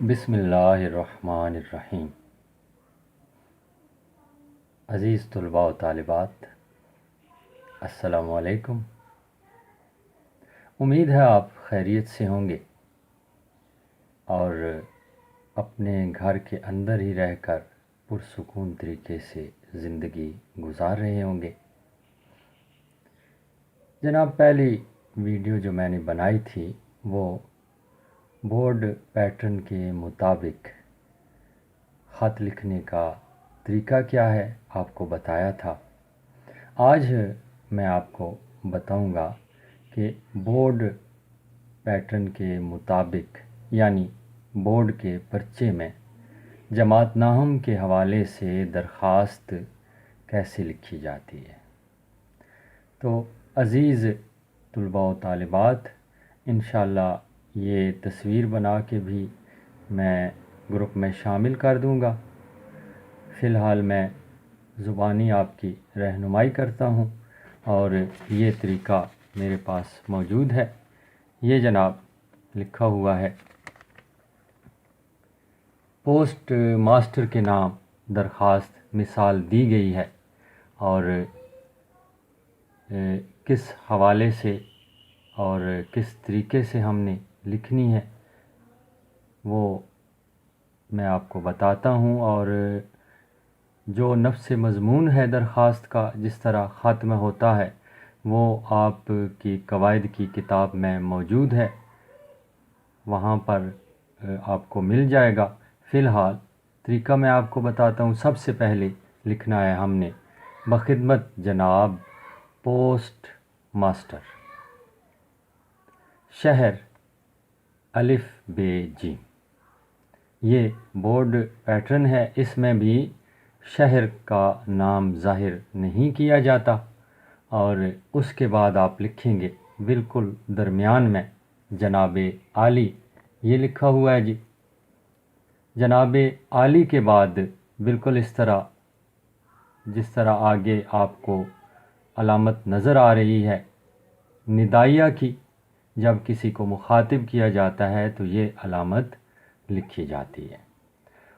بسم اللہ الرحمن الرحیم۔ عزیز طلباء و طالبات، السلام علیکم۔ امید ہے آپ خیریت سے ہوں گے اور اپنے گھر کے اندر ہی رہ کر پرسکون طریقے سے زندگی گزار رہے ہوں گے۔ جناب، پہلی ویڈیو جو میں نے بنائی تھی وہ بورڈ پیٹرن کے مطابق خط لکھنے کا طریقہ کیا ہے آپ کو بتایا تھا۔ آج میں آپ کو بتاؤں گا کہ بورڈ پیٹرن کے مطابق یعنی بورڈ کے پرچے میں جماعت ناہم کے حوالے سے درخواست کیسے لکھی جاتی ہے۔ تو عزیز طلباء و طالبات، انشاءاللہ یہ تصویر بنا کے بھی میں گروپ میں شامل کر دوں گا۔ فی الحال میں زبانی آپ کی رہنمائی کرتا ہوں اور یہ طریقہ میرے پاس موجود ہے۔ یہ جناب لکھا ہوا ہے، پوسٹ ماسٹر کے نام درخواست مثال دی گئی ہے اور کس حوالے سے اور کس طریقے سے ہم نے لکھنی ہے وہ میں آپ کو بتاتا ہوں، اور جو نفس مضمون ہے درخواست کا جس طرح خط میں ہوتا ہے وہ آپ کی قواعد کی کتاب میں موجود ہے، وہاں پر آپ کو مل جائے گا۔ فی الحال طریقہ میں آپ کو بتاتا ہوں۔ سب سے پہلے لکھنا ہے ہم نے بخدمت جناب پوسٹ ماسٹر، شہر الف ب ج۔ یہ بورڈ پیٹرن ہے، اس میں بھی شہر کا نام ظاہر نہیں کیا جاتا، اور اس کے بعد آپ لکھیں گے بالکل درمیان میں جناب عالی، یہ لکھا ہوا ہے جی۔ جناب عالی کے بعد بالکل اس طرح جس طرح آگے آپ کو علامت نظر آ رہی ہے ندائیہ کی، جب کسی کو مخاطب کیا جاتا ہے تو یہ علامت لکھی جاتی ہے۔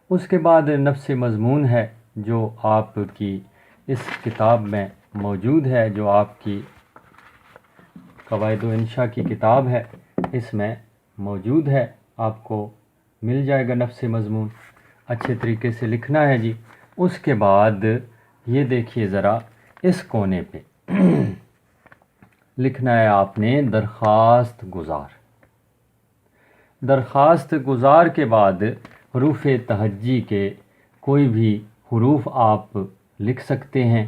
اس کے بعد نفس مضمون ہے جو آپ کی اس کتاب میں موجود ہے، جو آپ کی قواعد و انشاء کی کتاب ہے، اس میں موجود ہے، آپ کو مل جائے گا نفس مضمون۔ اچھے طریقے سے لکھنا ہے جی۔ اس کے بعد یہ دیکھیے ذرا اس کونے پہ لکھنا ہے آپ نے درخواست گزار۔ درخواست گزار کے بعد حروف تہجی کے کوئی بھی حروف آپ لکھ سکتے ہیں،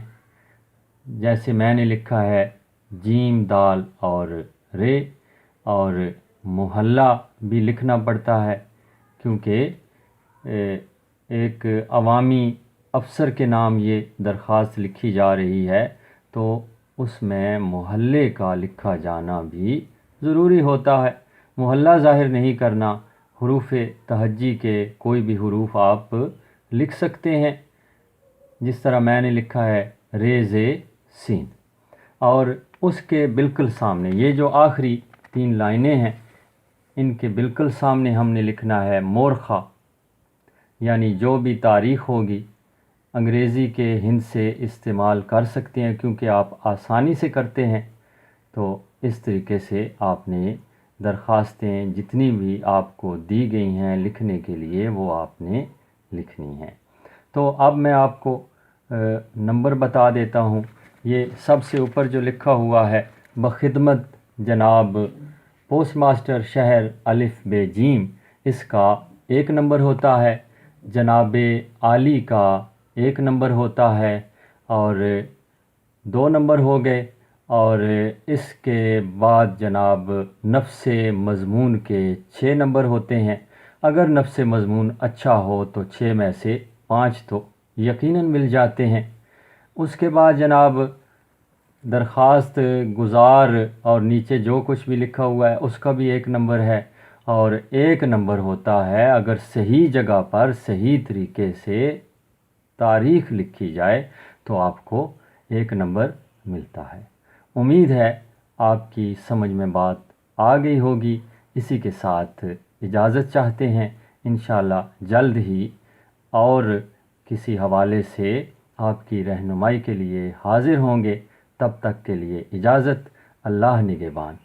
جیسے میں نے لکھا ہے جیم دال اور رے، اور محلہ بھی لکھنا پڑتا ہے کیونکہ ایک عوامی افسر کے نام یہ درخواست لکھی جا رہی ہے، تو اس میں محلے کا لکھا جانا بھی ضروری ہوتا ہے۔ محلہ ظاہر نہیں کرنا، حروف تہجی کے کوئی بھی حروف آپ لکھ سکتے ہیں، جس طرح میں نے لکھا ہے ریز سین، اور اس کے بالکل سامنے یہ جو آخری 3 لائنیں ہیں ان کے بالکل سامنے ہم نے لکھنا ہے مورخہ، یعنی جو بھی تاریخ ہوگی انگریزی کے ہند سے استعمال کر سکتے ہیں کیونکہ آپ آسانی سے کرتے ہیں، تو اس طریقے سے آپ نے درخواستیں جتنی بھی آپ کو دی گئی ہیں لکھنے کے لیے وہ آپ نے لکھنی ہیں۔ تو اب میں آپ کو نمبر بتا دیتا ہوں۔ یہ سب سے اوپر جو لکھا ہوا ہے بخدمت جناب پوسٹ ماسٹر شہر الف ب جیم، اس کا 1 نمبر ہوتا ہے، جناب عالی کا 1 نمبر ہوتا ہے اور 2 نمبر ہو گئے، اور اس کے بعد جناب نفس مضمون کے 6 نمبر ہوتے ہیں۔ اگر نفس مضمون اچھا ہو تو 6 میں سے 5 تو یقیناً مل جاتے ہیں۔ اس کے بعد جناب درخواست گزار اور نیچے جو کچھ بھی لکھا ہوا ہے اس کا بھی 1 نمبر ہے، اور 1 نمبر ہوتا ہے اگر صحیح جگہ پر صحیح طریقے سے تاریخ لکھی جائے تو آپ کو 1 نمبر ملتا ہے۔ امید ہے آپ کی سمجھ میں بات آ گئی ہوگی۔ اسی کے ساتھ اجازت چاہتے ہیں، انشاءاللہ جلد ہی اور کسی حوالے سے آپ کی رہنمائی کے لیے حاضر ہوں گے۔ تب تک کے لیے اجازت، اللہ نگہبان۔